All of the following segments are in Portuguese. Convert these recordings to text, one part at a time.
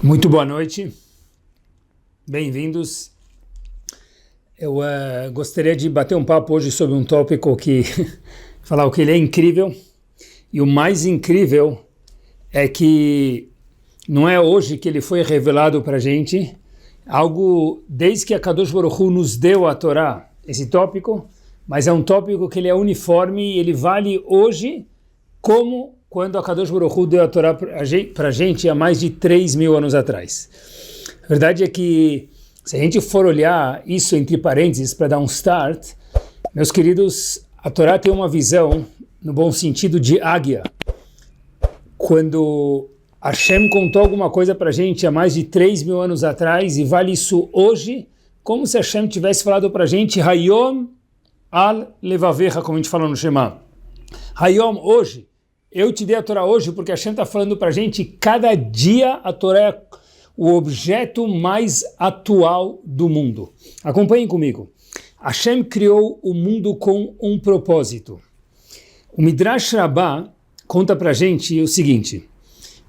Muito boa noite, bem-vindos. Eu gostaria de bater um papo hoje sobre um tópico que, falar o que ele é incrível, e o mais incrível é que não é hoje que ele foi revelado para a gente, algo desde que a Kadosh Baruch Hu nos deu a Torá, esse tópico, mas é um tópico que ele é uniforme e ele vale hoje como quando a Kadosh Baruch Hu deu a Torá para a gente há mais de 3.000 anos atrás. A verdade é que, se a gente for olhar isso entre parênteses para dar um start, meus queridos, a Torá tem uma visão, no bom sentido, de águia. Quando Hashem contou alguma coisa para a gente há mais de 3.000 anos atrás, e vale isso hoje, como se Hashem tivesse falado para a gente, Hayom al levavecha, como a gente fala no Shema. Hayom, hoje. Eu te dei a Torá hoje porque Hashem está falando para a gente, cada dia a Torá é o objeto mais atual do mundo. Acompanhem comigo. Hashem criou o mundo com um propósito. O Midrash Rabbah conta para a gente o seguinte,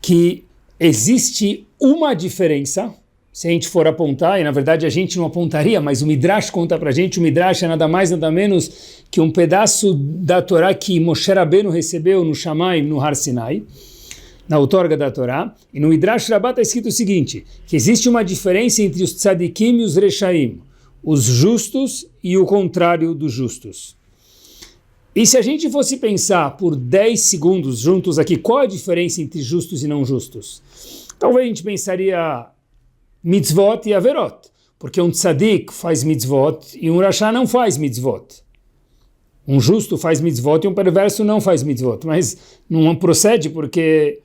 que existe uma diferença, se a gente for apontar, e na verdade a gente não apontaria, mas o Midrash conta para a gente, o Midrash é nada mais, nada menos que um pedaço da Torá que Moshe Rabbeinu recebeu no Shammai, no Har Sinai, na outorga da Torá, e no Midrash Rabbah está escrito o seguinte, que existe uma diferença entre os tzadikim e os reshaim, os justos e o contrário dos justos. E se a gente fosse pensar por 10 segundos juntos aqui, qual a diferença entre justos e não justos? Talvez a gente pensaria mitzvot e averot, porque um tzadik faz mitzvot e um rasha não faz mitzvot. Um justo faz mitzvot e um perverso não faz mitzvot, mas não procede porque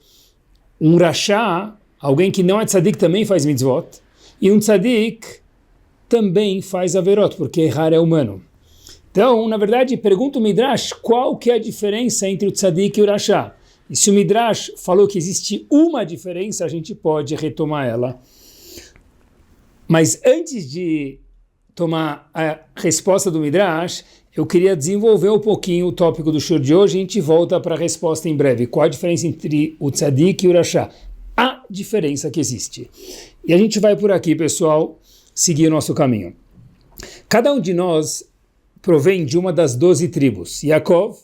um rasha, alguém que não é tzadik, também faz mitzvot, e um tzadik também faz averot, porque errar é humano. Então, na verdade, pergunta o Midrash, qual que é a diferença entre o tzadik e o rasha? E se o Midrash falou que existe uma diferença, a gente pode retomar ela. Mas antes de tomar a resposta do Midrash, eu queria desenvolver um pouquinho o tópico do show de hoje e a gente volta para a resposta em breve. Qual a diferença entre o tzadik e o rasha? A diferença que existe. E a gente vai por aqui, pessoal, seguir o nosso caminho. Cada um de nós provém de uma das 12 tribos. Yaakov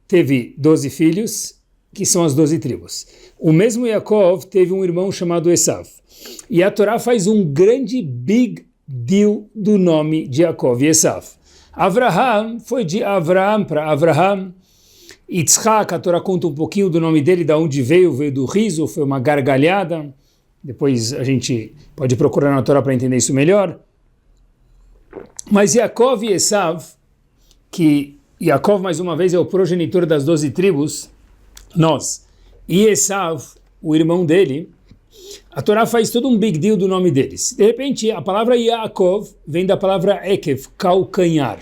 teve 12 filhos, que são as 12 tribos. O mesmo Yaakov teve um irmão chamado Esav. E a Torá faz um grande big deal do nome de Yaakov e Esav. Avraham foi de Avraham para Avraham. Yitzhak, a Torá conta um pouquinho do nome dele, de onde veio do riso, foi uma gargalhada. Depois a gente pode procurar na Torá para entender isso melhor. Mas Yaakov e Esav, que Yaakov mais uma vez é o progenitor das 12 tribos, e Esav, o irmão dele, a Torá faz todo um big deal do nome deles. De repente, a palavra Yaakov vem da palavra Ekev, calcanhar.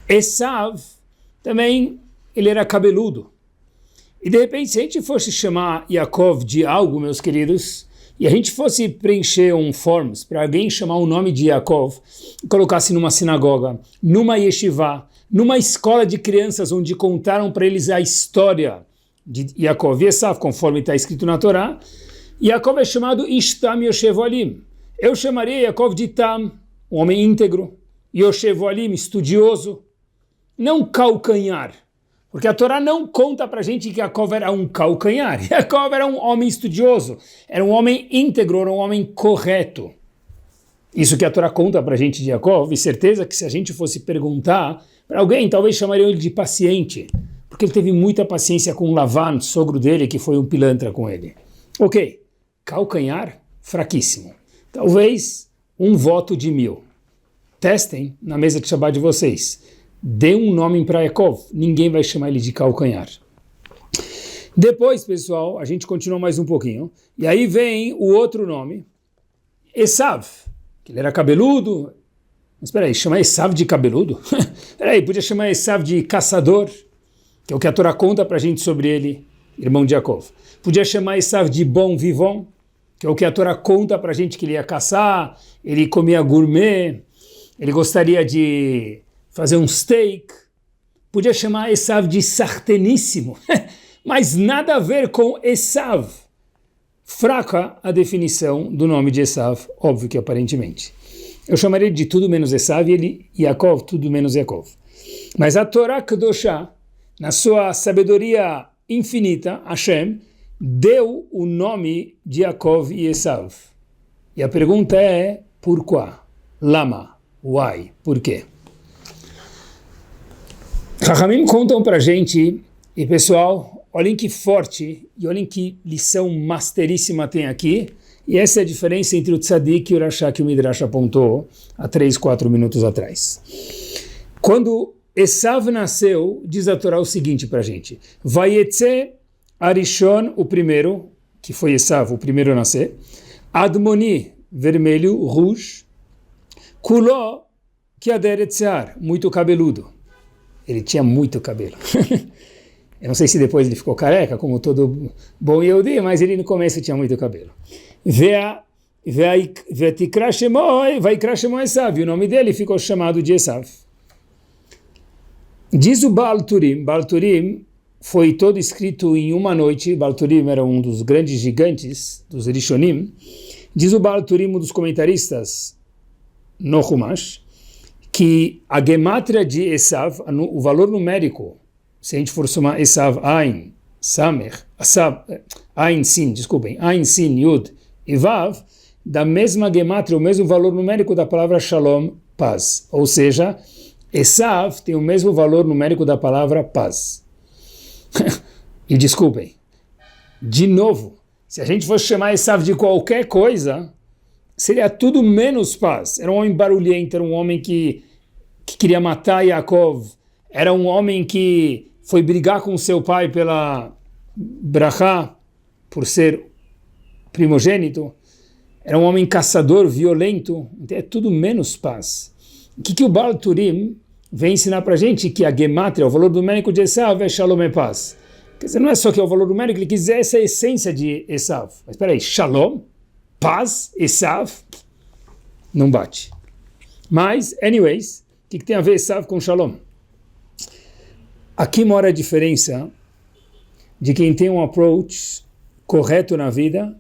Esav, também, ele era cabeludo. E de repente, se a gente fosse chamar Yaakov de algo, meus queridos, e a gente fosse preencher um forms para alguém chamar o nome de Yaakov, e colocasse numa sinagoga, numa yeshiva, numa escola de crianças, onde contaram para eles a história de Yaakov e Esav, conforme está escrito na Torá, Yaakov é chamado Ishtam Yoshev Alim. Eu chamaria Yaakov de Tam, um homem íntegro, Yoshev Alim, estudioso, não calcanhar, porque a Torá não conta para a gente que Yaakov era um calcanhar. Yaakov era um homem estudioso, era um homem íntegro, era um homem correto. Isso que a Torá conta para a gente de Yaakov, e certeza que se a gente fosse perguntar para alguém, talvez chamariam ele de paciente, porque ele teve muita paciência com Lavan, sogro dele, que foi um pilantra com ele. Ok, calcanhar, fraquíssimo. Talvez um voto de 1000. Testem na mesa de Shabbat de vocês. Dê um nome para Yaakov, ninguém vai chamar ele de calcanhar. Depois, pessoal, a gente continua mais um pouquinho. E aí vem o outro nome, Esav, que ele era cabeludo. Mas espera aí, chamar Esav de cabeludo? Espera aí, podia chamar Esav de caçador, que é o que a Torá conta para a gente sobre ele, irmão de Yaakov. Podia chamar Esav de bom vivant, que é o que a Torá conta para a gente que ele ia caçar, ele comia gourmet, ele gostaria de fazer um steak. Podia chamar Esav de sarteníssimo, mas nada a ver com Esav, fraca a definição do nome de Esav, óbvio que aparentemente. Eu chamaria de tudo menos Esav e ele, Yaakov, tudo menos Yaakov. Mas a Torá Kedoshá, na sua sabedoria infinita, Hashem, deu o nome de Yaakov e Esav. E a pergunta é, por quê? Lama, why, por quê? Chachamim contam pra gente, e pessoal, olhem que forte e olhem que lição masteríssima tem aqui, e essa é a diferença entre o Tzadik e o Rasha que o Midrash apontou há 3, 4 minutos atrás. Quando Esav nasceu, diz a Torá o seguinte pra gente, Vayetze Arishon, o primeiro, que foi Esav, o primeiro a nascer, Admoni, vermelho, rouge, Kuló, Kiader Etzear, muito cabeludo. Ele tinha muito cabelo. Eu não sei se depois ele ficou careca, como todo bom Yehudi, mas ele no começo tinha muito cabelo. Vaikra Shemo Esav, o nome dele ficou chamado de Esav. Diz o Baal Turim foi todo escrito em uma noite. Baal Turim era um dos grandes gigantes dos Rishonim. Diz o Baal Turim, um dos comentaristas no Humash, que a gemátria de Esav, o valor numérico, se a gente for somar Esav, Ain, Samech, Ain, Sin, desculpem, Ain, Sin, Yud e Vav, da mesma gemátria, o mesmo valor numérico da palavra Shalom, paz. Ou seja, Esav tem o mesmo valor numérico da palavra paz. E desculpem, de novo, se a gente fosse chamar Esav de qualquer coisa, seria tudo menos paz. Era um homem barulhento, era um homem que queria matar Yaakov, era um homem que foi brigar com seu pai pela brachá, por ser primogênito, era um homem caçador, violento, então é tudo menos paz. O que o Baal Turim vem ensinar para a gente? Que a gemátria, o valor numérico de Esav é Shalom e paz. Quer dizer, não é só que é o valor numérico, ele quis dizer essa essência de Esav. Mas espera aí, Shalom, paz, Esav, não bate. Mas, anyways, o que tem a ver Esav com Shalom? Aqui mora a diferença de quem tem um approach correto na vida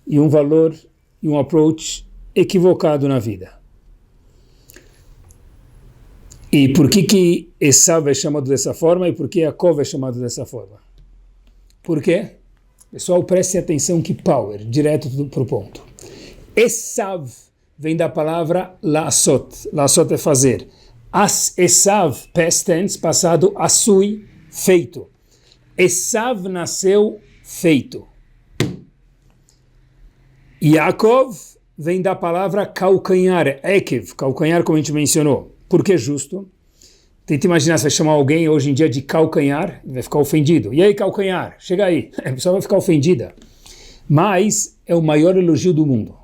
e um valor e um approach equivocado na vida. E por que Esav é chamado dessa forma e por que Yaakov é chamado dessa forma? Por quê? Pessoal, prestem atenção que power, direto para o ponto. Esav vem da palavra la'asot. La'asot é fazer. Esav, past tense, passado, asui, feito. Esav nasceu feito. Yaakov vem da palavra calcanhar, ekev, calcanhar como a gente mencionou. Por que justo? Tenta imaginar, você vai chamar alguém hoje em dia de calcanhar, vai ficar ofendido. E aí, calcanhar? Chega aí. A pessoa vai ficar ofendida. Mas é o maior elogio do mundo.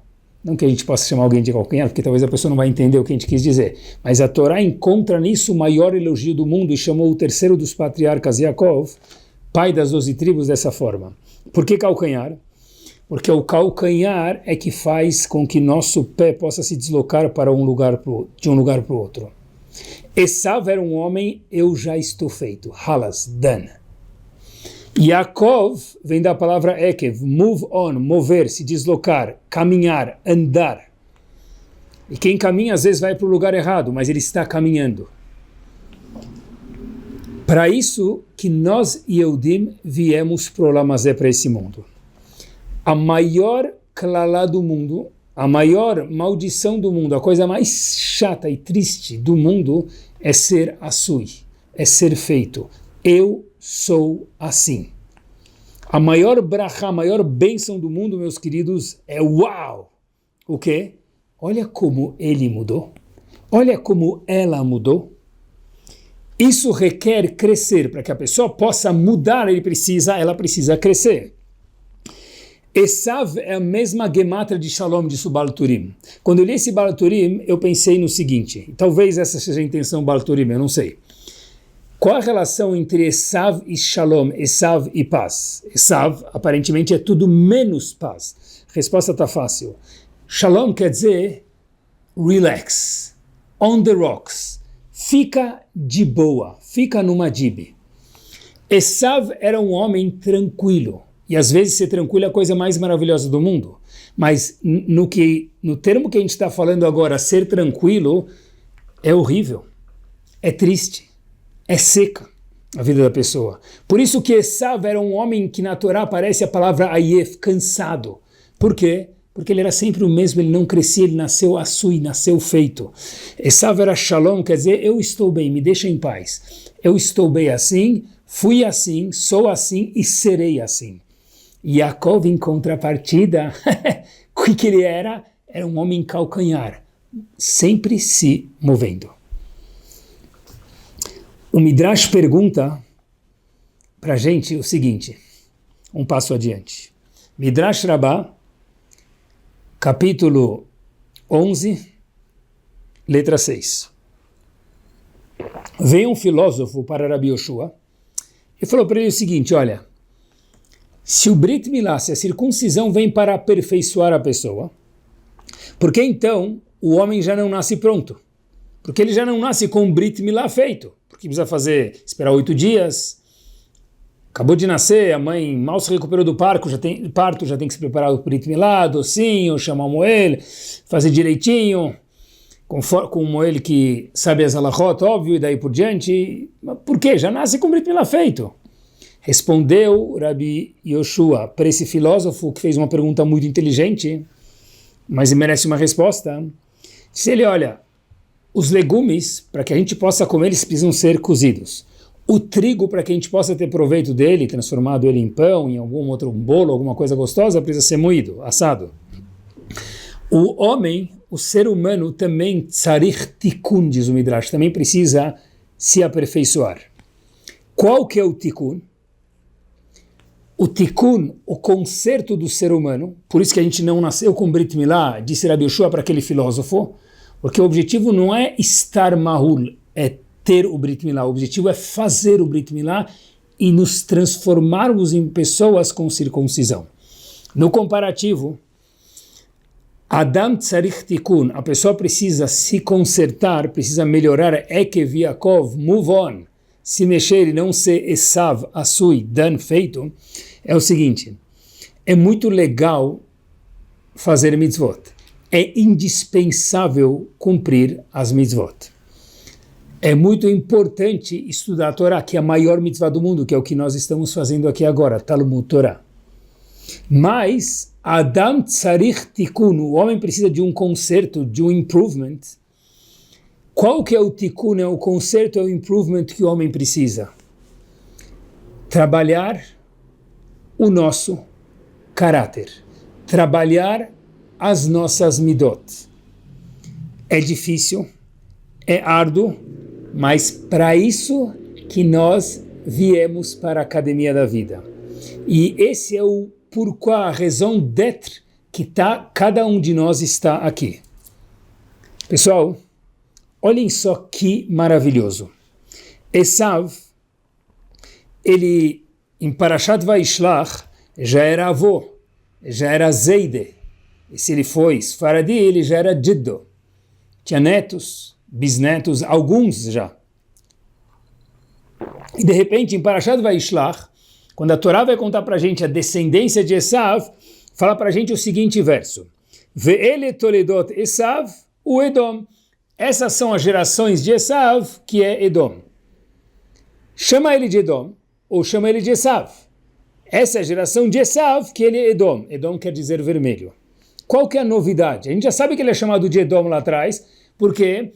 Não que a gente possa chamar alguém de calcanhar, porque talvez a pessoa não vai entender o que a gente quis dizer. Mas a Torá encontra nisso o maior elogio do mundo e chamou o terceiro dos patriarcas, Yaakov, pai das 12 tribos, dessa forma. Por que calcanhar? Porque o calcanhar é que faz com que nosso pé possa se deslocar para de um lugar para o outro. Esav era um homem, eu já estou feito. Halas, done. Yaakov vem da palavra ekev, move on, mover, se deslocar, caminhar, andar. E quem caminha às vezes vai para o lugar errado, mas ele está caminhando. Para isso que nós, Yehudim, viemos para o Olamazé, para esse mundo. A maior klalá do mundo, a maior maldição do mundo, a coisa mais chata e triste do mundo é ser asui, é ser feito. Eu sou assim. A maior brachá, a maior bênção do mundo, meus queridos, é uau! O quê? Olha como ele mudou. Olha como ela mudou. Isso requer crescer. Para que a pessoa possa mudar, ela precisa crescer. Esav é a mesma gemátria de Shalom, de Baal Turim. Quando eu li esse Baal Turim, eu pensei no seguinte, talvez essa seja a intenção Baal Turim, eu não sei. Qual a relação entre Esav e Shalom, Esav e paz? Esav, aparentemente, é tudo menos paz. A resposta está fácil. Shalom quer dizer relax, on the rocks, fica de boa, fica numa dib. Esav era um homem tranquilo. E às vezes ser tranquilo é a coisa mais maravilhosa do mundo. Mas no termo que a gente está falando agora, ser tranquilo, é horrível, é triste, é seca a vida da pessoa. Por isso que Esav era um homem que na Torá aparece a palavra ayef, cansado. Por quê? Porque ele era sempre o mesmo, ele não crescia, ele nasceu assui, nasceu feito. Esav era shalom, quer dizer, eu estou bem, me deixa em paz. Eu estou bem assim, fui assim, sou assim e serei assim. Yaakov, em contrapartida, o que ele era? Era um homem calcanhar, sempre se movendo. O Midrash pergunta para a gente o seguinte, um passo adiante. Midrash Rabbah, capítulo 11, letra 6. Veio um filósofo para Rabi Yoshua e falou para ele o seguinte, olha, se o Brit Milá, se a circuncisão vem para aperfeiçoar a pessoa, por que então o homem já não nasce pronto? Porque ele já não nasce com o Brit Milá feito. Porque precisa esperar 8 dias, acabou de nascer, a mãe mal se recuperou do parto, já tem que se preparar o Brit Milá, docinho, chamar o Moel, fazer direitinho, com o Moel que sabe as halachot, óbvio, e daí por diante. Mas por quê? Já nasce com o Brit Milá feito. Respondeu Rabi Yoshua para esse filósofo que fez uma pergunta muito inteligente, mas merece uma resposta. Disse ele, olha, os legumes, para que a gente possa comer, eles precisam ser cozidos. O trigo, para que a gente possa ter proveito dele, transformado ele em pão, em algum outro bolo, alguma coisa gostosa, precisa ser moído, assado. O homem, o ser humano, também, tzarich tikun, diz o Midrash, também precisa se aperfeiçoar. Qual que é o tikun? O tikkun, o conserto do ser humano, por isso que a gente não nasceu com Brit Milá, disse Rabi Yoshua para aquele filósofo, porque o objetivo não é estar mahul, é ter o Brit Milá, o objetivo é fazer o Brit Milá e nos transformarmos em pessoas com circuncisão. No comparativo, Adam tzarich tikkun, a pessoa precisa se consertar, precisa melhorar, Ekev Yaakov, move on, se mexer e não ser Esav, Asui, Dan, feito, é o seguinte, é muito legal fazer mitzvot, é indispensável cumprir as mitzvot. É muito importante estudar a Torá, que é a maior mitzvah do mundo, que é o que nós estamos fazendo aqui agora, Talmud Torá. Mas, Adam tzarich tikkun, o homem precisa de um conserto, de um improvement. Qual que é o tikkun, é o conserto, é o improvement que o homem precisa? Trabalhar o nosso caráter. Trabalhar as nossas midot. É difícil, é árduo, mas para isso que nós viemos para a Academia da Vida. E esse é o porquê, a raison d'être que cada um de nós está aqui. Pessoal, olhem só que maravilhoso. Esav, ele, em Parashat Vaishlach, já era avô, já era Zeide. E se ele foi Sfaradi, ele já era Jiddo. Tinha netos, bisnetos, alguns já. E de repente, em Parashat Vaishlach, quando a Torá vai contar para a gente a descendência de Esav, fala para a gente o seguinte verso. Ve'ele toledot Esav u Edom. Essas são as gerações de Esav, que é Edom. Chama ele de Edom, ou chama ele de Esav. Essa é a geração de Esav, que ele é Edom. Edom quer dizer vermelho. Qual que é a novidade? A gente já sabe que ele é chamado de Edom lá atrás, porque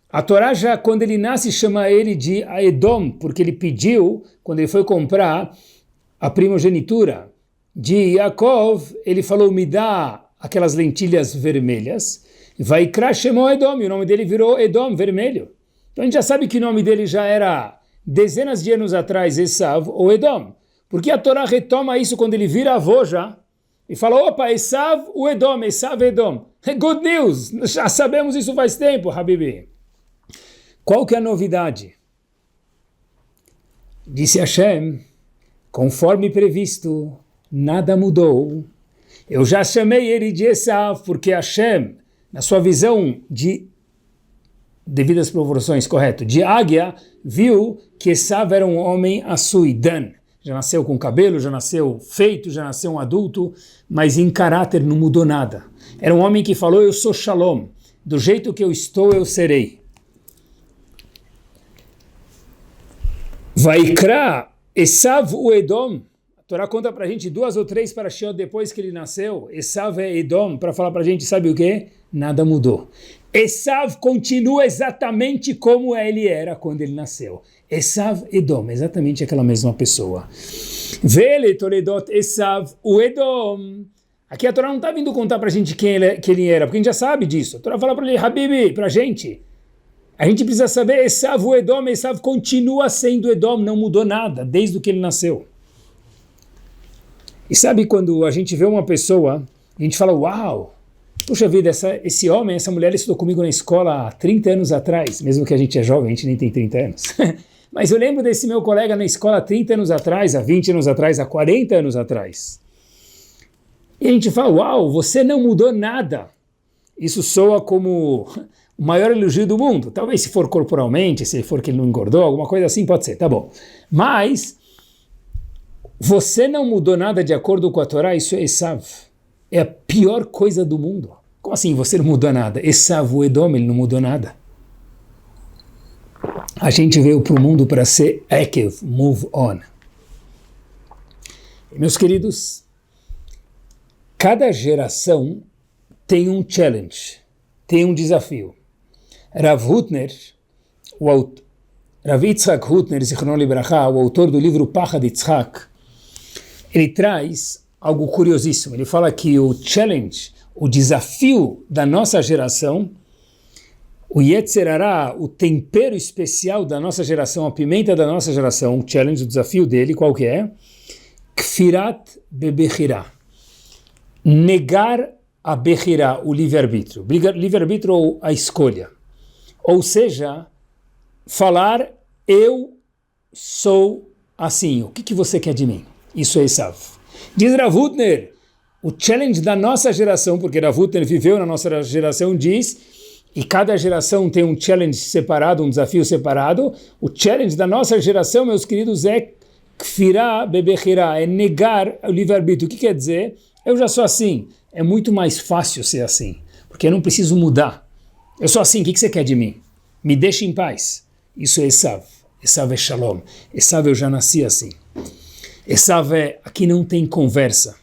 a Torá já, quando ele nasce, chama ele de Edom, porque ele pediu, quando ele foi comprar a primogenitura de Yaakov, ele falou, me dá aquelas lentilhas vermelhas, Vaikra Shemo Edom, e o nome dele virou Edom, vermelho. Então a gente já sabe que o nome dele já era dezenas de anos atrás, Esav ou Edom. Porque a Torá retoma isso quando ele vira avô já, e fala, opa, Esav ou Edom, Esav Edom. Good news, já sabemos isso faz tempo, Habibi. Qual que é a novidade? Disse Hashem, conforme previsto, nada mudou. Eu já chamei ele de Esav, porque Hashem, na sua visão de devidas proporções, correto, de águia, viu que Esav era um homem Asui, Dan, já nasceu com cabelo, já nasceu feito, já nasceu um adulto, mas em caráter não mudou nada. Era um homem que falou, eu sou Shalom, do jeito que eu estou, eu serei. Vaikra Esav o Edom. A Torá conta pra gente 2 ou 3 parashiot depois que ele nasceu. Esav é Edom, para falar pra gente, sabe o que? Nada mudou. Esav continua exatamente como ele era quando ele nasceu. Esav Edom, exatamente aquela mesma pessoa. Vele Toledot Esav o Edom. Aqui a Torá não está vindo contar pra gente quem ele era, porque a gente já sabe disso. A Torá fala para ele, Habibi, pra gente. A gente precisa saber, Esav o Edom, Esav continua sendo Edom, não mudou nada, desde que ele nasceu. E sabe quando a gente vê uma pessoa, a gente fala, uau, puxa vida, esse homem, essa mulher estudou comigo na escola há 30 anos atrás, mesmo que a gente é jovem, a gente nem tem 30 anos. Mas eu lembro desse meu colega na escola há 30 anos atrás, há 20 anos atrás, há 40 anos atrás. E a gente fala, uau, você não mudou nada. Isso soa como o maior elogio do mundo. Talvez se for corporalmente, se for que ele não engordou, alguma coisa assim, pode ser, tá bom. Mas você não mudou nada de acordo com a Torá, isso é Esav. É a pior coisa do mundo. Como assim você não mudou nada? Esav, o Edom, ele não mudou nada. A gente veio para o mundo para ser Ekev, move on. E, meus queridos, cada geração tem um challenge, tem um desafio. Rav Yitzhak Hutner, Zichrono Libracha, o autor do livro Pachad Yitzhak, ele traz algo curiosíssimo. Ele fala que o challenge, o desafio da nossa geração, o Yetzer Hara, o tempero especial da nossa geração, a pimenta da nossa geração, o challenge, o desafio dele, qual que é? Kfirat bebechira. Negar a bechira, o livre-arbítrio. Livre-arbítrio ou a escolha. Ou seja, falar, eu sou assim, o que você quer de mim? Isso é Esav. Diz Rav Hutner, o challenge da nossa geração, porque Rav Hutner viveu na nossa geração, diz, e cada geração tem um challenge separado, um desafio separado, o challenge da nossa geração, meus queridos, é kfirá bebechirá, é negar o livre-arbítrio. O que quer dizer? Eu já sou assim. É muito mais fácil ser assim, porque eu não preciso mudar. Eu sou assim, o que você quer de mim? Me deixe em paz. Isso é Esav. Esav é Shalom. Esav eu já nasci assim. Esav é, aqui não tem conversa.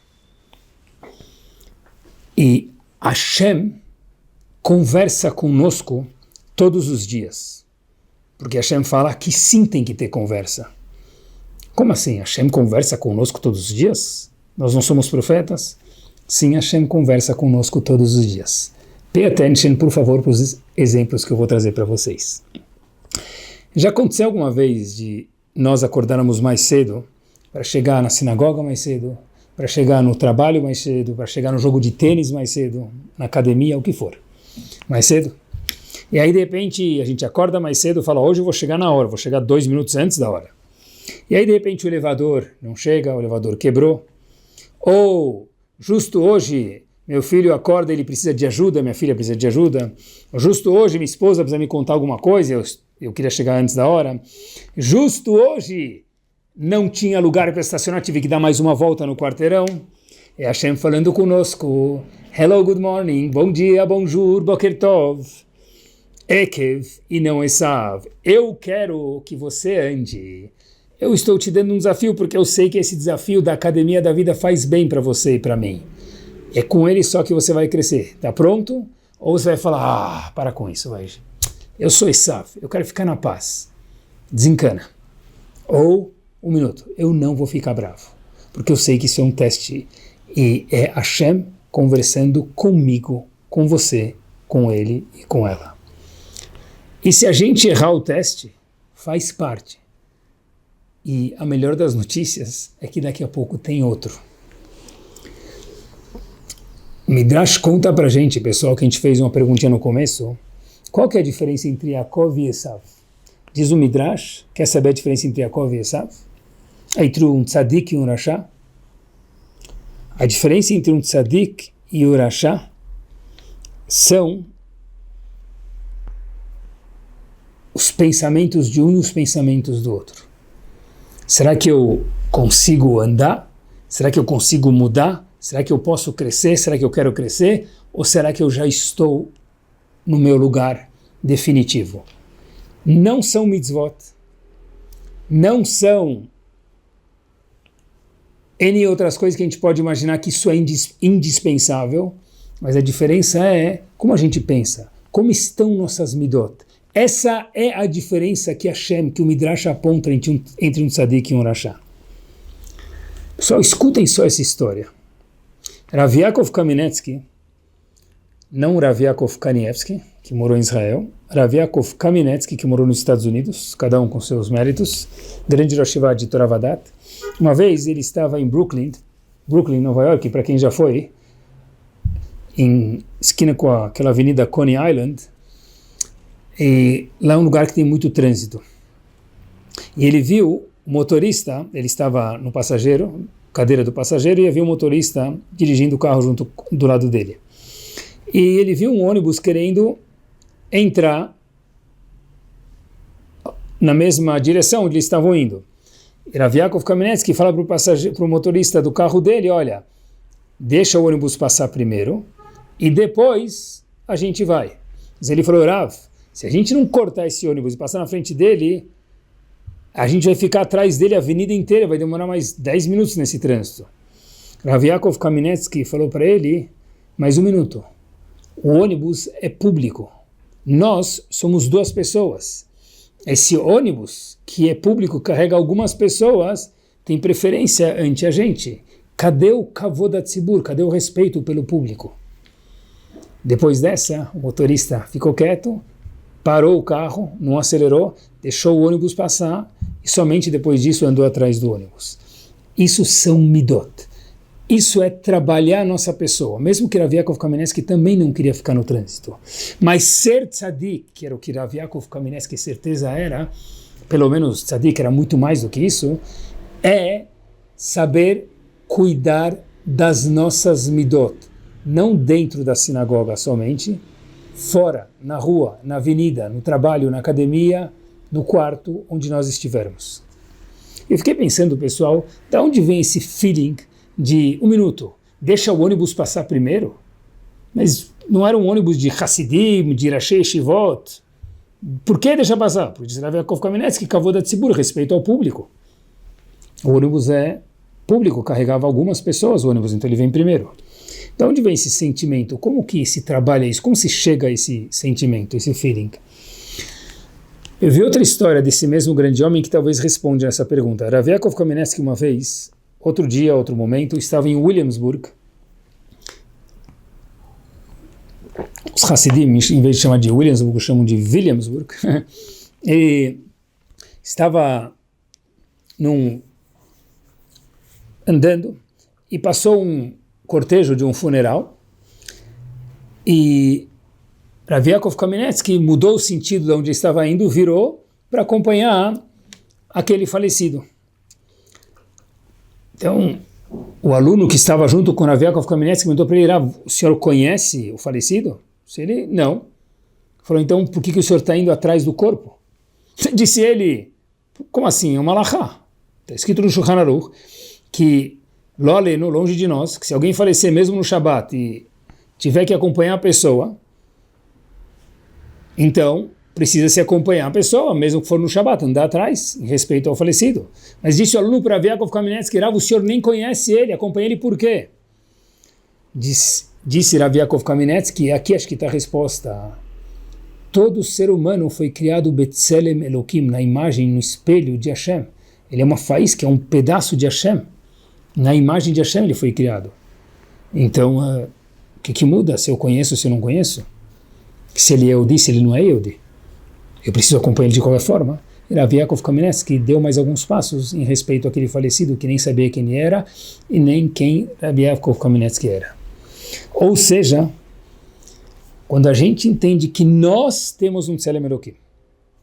E Hashem conversa conosco todos os dias. Porque Hashem fala que sim tem que ter conversa. Como assim? Hashem conversa conosco todos os dias? Nós não somos profetas? Sim, Hashem conversa conosco todos os dias. Pay attention, por favor, para os exemplos que eu vou trazer para vocês. Já aconteceu alguma vez de nós acordarmos mais cedo para chegar na sinagoga mais cedo, para chegar no trabalho mais cedo, para chegar no jogo de tênis mais cedo, na academia, o que for, mais cedo? E aí, de repente, a gente acorda mais cedo e fala, hoje eu vou chegar na hora, vou chegar 2 minutos antes da hora. E aí, de repente, o elevador não chega, o elevador quebrou. Ou, justo hoje, meu filho acorda, ele precisa de ajuda, minha filha precisa de ajuda. Justo hoje, minha esposa precisa me contar alguma coisa, eu queria chegar antes da hora. Justo hoje, não tinha lugar para estacionar, tive que dar mais uma volta no quarteirão. É Hashem falando conosco. Hello, good morning, bom dia, bonjour, boker tov. Ekev e não Esav. Eu quero que você ande. Eu estou te dando um desafio porque eu sei que esse desafio da academia da vida faz bem para você e para mim. É com ele só que você vai crescer. Tá pronto? Ou você vai falar, para com isso, vai. Eu sou Esav, eu quero ficar na paz. Desencana. Ou, 1 minuto, eu não vou ficar bravo. Porque eu sei que isso é um teste. E é Hashem conversando comigo, com você, com ele e com ela. E se a gente errar o teste, faz parte. E a melhor das notícias é que daqui a pouco tem outro. Midrash conta pra gente, pessoal, que a gente fez uma perguntinha no começo, qual que é a diferença entre Yaakov e Esav? Diz o Midrash, quer saber a diferença entre Yaakov e Esav? Entre um tzadik e um rasha? A diferença entre um tzadik e um rasha são os pensamentos de um e os pensamentos do outro. Será que eu consigo andar? Será que eu consigo mudar? Será que eu posso crescer? Será que eu quero crescer? Ou será que eu já estou no meu lugar definitivo? Não são mitzvot, não são N outras coisas que a gente pode imaginar que isso é indispensável, mas a diferença é como a gente pensa, como estão nossas midot. Essa é a diferença que Hashem, que o Midrash aponta entre um tzadik e um rachá. Pessoal, escutem só essa história. Rav Yaakov Kamenetsky, não Rav Yaakov Kanievsky, que morou em Israel, Rav Yaakov Kamenetsky, que morou nos Estados Unidos, cada um com seus méritos, grande Rosh Yeshiva de Torah Vadat. Uma vez ele estava em Brooklyn, Nova York, para quem já foi, em esquina com aquela avenida Coney Island, e lá é um lugar que tem muito trânsito. E ele viu o motorista, ele estava no passageiro, cadeira do passageiro, e havia um motorista dirigindo o carro junto do lado dele. E ele viu um ônibus querendo entrar na mesma direção onde eles estavam indo. E Rav Yaakov Kamenetsky fala para o motorista do carro dele, olha, deixa o ônibus passar primeiro e depois a gente vai. Mas ele falou, Rav, se a gente não cortar esse ônibus e passar na frente dele, a gente vai ficar atrás dele a avenida inteira, vai demorar mais 10 minutos nesse trânsito. Rav Yaakov Kamenetsky falou para ele, mais um minuto, o ônibus é público, nós somos duas pessoas. Esse ônibus, que é público, carrega algumas pessoas, tem preferência ante a gente. Cadê o kavod hatzibur? Cadê o respeito pelo público? Depois dessa, o motorista ficou quieto, parou o carro, não acelerou, deixou o ônibus passar e somente depois disso andou atrás do ônibus. Isso são midot. Isso é trabalhar a nossa pessoa. Mesmo que Rav Yaakov Kamenetsky também não queria ficar no trânsito. Mas ser tzadik, que era o que Rav Yaakov Kamenetsky certeza era, pelo menos tzadik era muito mais do que isso, é saber cuidar das nossas midot. Não dentro da sinagoga somente, fora, na rua, na avenida, no trabalho, na academia, no quarto, onde nós estivermos. Eu fiquei pensando, pessoal, de onde vem esse feeling de um minuto, deixa o ônibus passar primeiro? Mas não era um ônibus de Hassidim, de Rashei Shivot. Por que deixar passar? Porque diz Rav Yaakov Kamenetsky, kavod hatzibur, respeito ao público. O ônibus é público, carregava algumas pessoas o ônibus, então ele vem primeiro. De onde vem esse sentimento? Como que se trabalha isso? Como se chega a esse sentimento, esse feeling? Eu vi outra história desse mesmo grande homem que talvez responda essa pergunta. Rav Yaakov Kamenetsky uma vez, outro dia, outro momento, estava em Williamsburg. Os Hassidim, em vez de chamar de Williamsburg, chamam de Williamsburg. E estava andando e passou um cortejo de um funeral e Rav Yaakov Kamenetsky mudou o sentido de onde estava indo, virou para acompanhar aquele falecido. Então, o aluno que estava junto com Rav Yaakov Kamenetsky perguntou para ele, o senhor conhece o falecido? Se ele, não. Falou, então, por que o senhor está indo atrás do corpo? Disse ele, como assim? É uma alahá. Está escrito no Shulchan Aruch que, longe de nós, que se alguém falecer mesmo no Shabat e tiver que acompanhar a pessoa, então precisa se acompanhar a pessoa, mesmo que for no Shabat, andar atrás, em respeito ao falecido. Mas disse o aluno para Rav Yaakov Kamenetsky, o senhor nem conhece ele, acompanha ele por quê? Disse Rav Yaakov Kamenetsky, aqui acho que está a resposta. Todo ser humano foi criado Betzelem Elokim, na imagem, no espelho de Hashem. Ele é uma faísca, é um pedaço de Hashem. Na imagem de Hashem ele foi criado. Então, o que muda se eu conheço ou se eu não conheço? Se ele é Yehudi, se ele não é Yehudi? Eu preciso acompanhar ele de qualquer forma. E Rav Yaakov Kamenetsky deu mais alguns passos em respeito àquele falecido que nem sabia quem ele era e nem quem Rav Yaakov Kamenetsky era. Ou seja, quando a gente entende que nós temos um Tselem Elokim,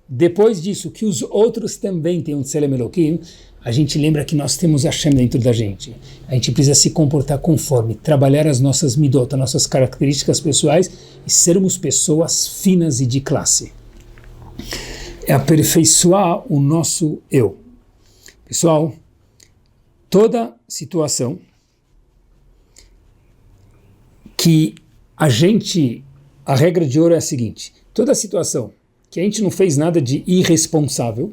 depois disso que os outros também têm um Tselem Elokim, a gente lembra que nós temos Hashem dentro da gente. A gente precisa se comportar conforme, trabalhar as nossas midot, as nossas características pessoais e sermos pessoas finas e de classe. É aperfeiçoar o nosso eu. Pessoal, Toda situação que a regra de ouro é a seguinte: toda situação que a gente não fez nada de irresponsável,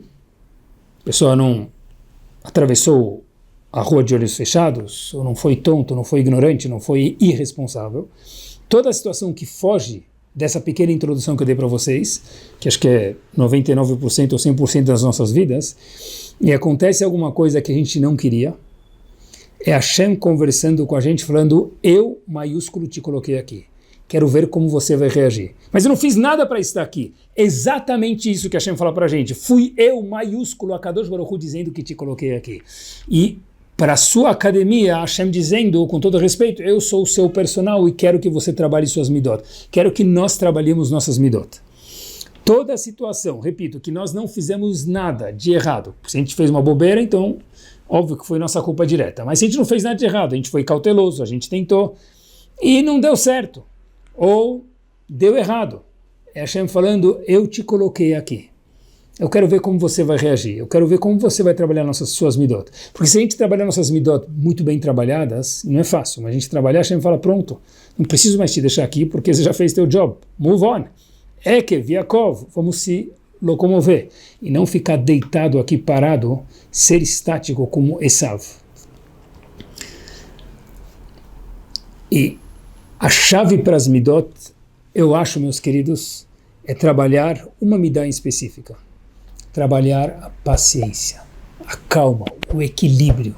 a pessoa não atravessou a rua de olhos fechados, ou não foi tonto, não foi ignorante, não foi irresponsável, toda situação que foge dessa pequena introdução que eu dei para vocês, que acho que é 99% ou 100% das nossas vidas, e acontece alguma coisa que a gente não queria, é Hashem conversando com a gente, falando: eu, maiúsculo, te coloquei aqui. Quero ver como você vai reagir. Mas eu não fiz nada para estar aqui. Exatamente isso que Hashem fala para a gente. Fui eu, maiúsculo, a Kadosh Baruch Hu, dizendo que te coloquei aqui. E para a sua academia, Hashem dizendo, com todo respeito: eu sou o seu personal e quero que você trabalhe suas midot. Quero que nós trabalhemos nossas midot. Toda a situação, repito, que nós não fizemos nada de errado. Se a gente fez uma bobeira, então óbvio que foi nossa culpa direta. Mas se a gente não fez nada de errado, a gente foi cauteloso, a gente tentou e não deu certo. Ou deu errado. É Hashem falando: eu te coloquei aqui. Eu quero ver como você vai reagir. Eu quero ver como você vai trabalhar suas midot. Porque se a gente trabalhar nossas midot muito bem trabalhadas, não é fácil. Mas a gente trabalhar, Hashem fala: pronto, não preciso mais te deixar aqui porque você já fez teu job. Move on. Ekev, Yaakov, vamos se locomover. E não ficar deitado aqui parado, ser estático como Esav. E a chave para as midot, eu acho, meus queridos, é trabalhar uma midá em específica. Trabalhar a paciência, a calma, o equilíbrio.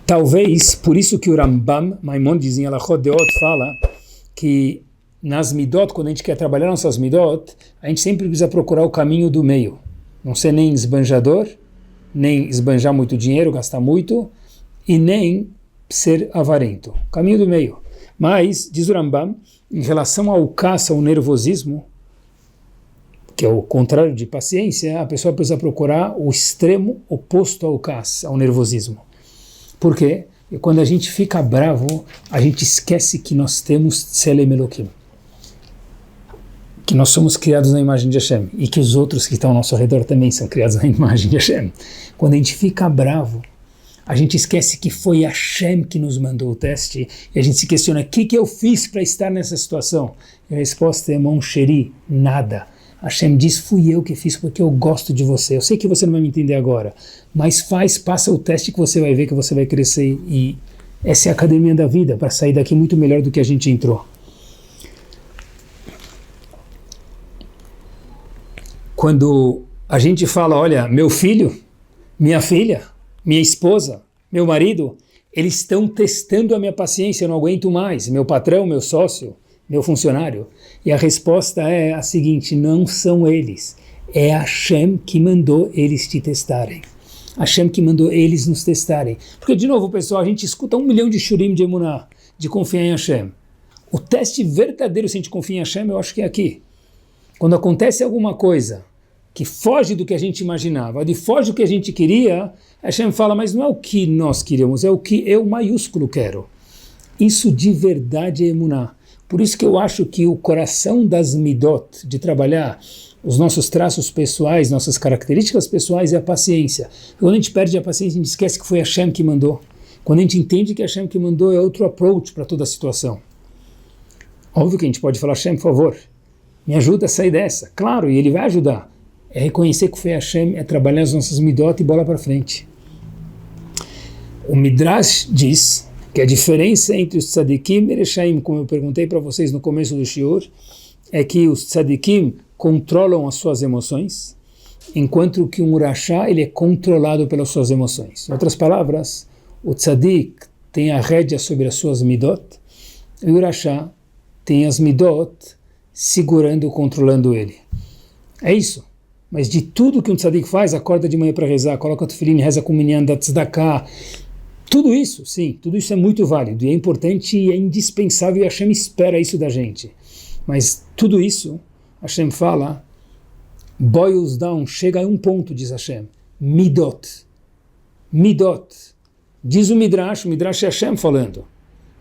Talvez, por isso que o Rambam, Maimonides em Alachot Deot, fala que nas midot, quando a gente quer trabalhar nossas midot, a gente sempre precisa procurar o caminho do meio. Não ser nem esbanjador, nem esbanjar muito dinheiro, gastar muito, e nem ser avarento. Caminho do meio. Mas, diz o Rambam, em relação ao caça, ao nervosismo, que é o contrário de paciência, a pessoa precisa procurar o extremo oposto ao caça, ao nervosismo. Por quê? Porque quando a gente fica bravo, a gente esquece que nós temos Tselem Elokim, que nós somos criados na imagem de Hashem, e que os outros que estão ao nosso redor também são criados na imagem de Hashem. Quando a gente fica bravo, a gente esquece que foi Hashem que nos mandou o teste, e a gente se questiona: o que eu fiz para estar nessa situação? E a resposta é: Mon Sheri, nada. Hashem diz: fui eu que fiz porque eu gosto de você. Eu sei que você não vai me entender agora, mas passa o teste que você vai ver que você vai crescer, e essa é a academia da vida, para sair daqui muito melhor do que a gente entrou. Quando a gente fala: olha, meu filho, minha filha, minha esposa, meu marido, eles estão testando a minha paciência, eu não aguento mais, meu patrão, meu sócio, meu funcionário. E a resposta é a seguinte: não são eles, é Hashem que mandou eles te testarem. Hashem que mandou eles nos testarem. Porque, de novo, pessoal, a gente escuta 1 milhão de shurim de emuná, de confiar em Hashem. O teste verdadeiro, se a gente confia em Hashem, eu acho que é aqui. Quando acontece alguma coisa que foge do que a gente imaginava, foge do que a gente queria, Hashem fala: mas não é o que nós queríamos, é o que eu maiúsculo quero. Isso de verdade é emuná. Por isso que eu acho que o coração das midot, de trabalhar os nossos traços pessoais, nossas características pessoais, é a paciência. Quando a gente perde a paciência, a gente esquece que foi Hashem que mandou. Quando a gente entende que Hashem que mandou, é outro approach para toda a situação. Óbvio que a gente pode falar: Hashem, por favor, me ajuda a sair dessa. Claro, e ele vai ajudar. É reconhecer que foi Hashem, é trabalhar as nossas midot e bola para frente. O Midrash diz que a diferença entre os tzadikim e reshaim, como eu perguntei para vocês no começo do shiur, é que os tzadikim controlam as suas emoções, enquanto que um rasha, ele é controlado pelas suas emoções. Em outras palavras, o tzadik tem a rédea sobre as suas midot, e o rasha tem as midot segurando, controlando ele. É isso. Mas de tudo que um tzadik faz, acorda de manhã para rezar, coloca tefilim, reza com o minyan da tzedakah, tudo isso, sim, tudo isso é muito válido, e é importante e é indispensável, e Hashem espera isso da gente. Mas tudo isso, Hashem fala, boils down, chega a um ponto, diz Hashem, midot. Midot. Diz o Midrash é Hashem falando.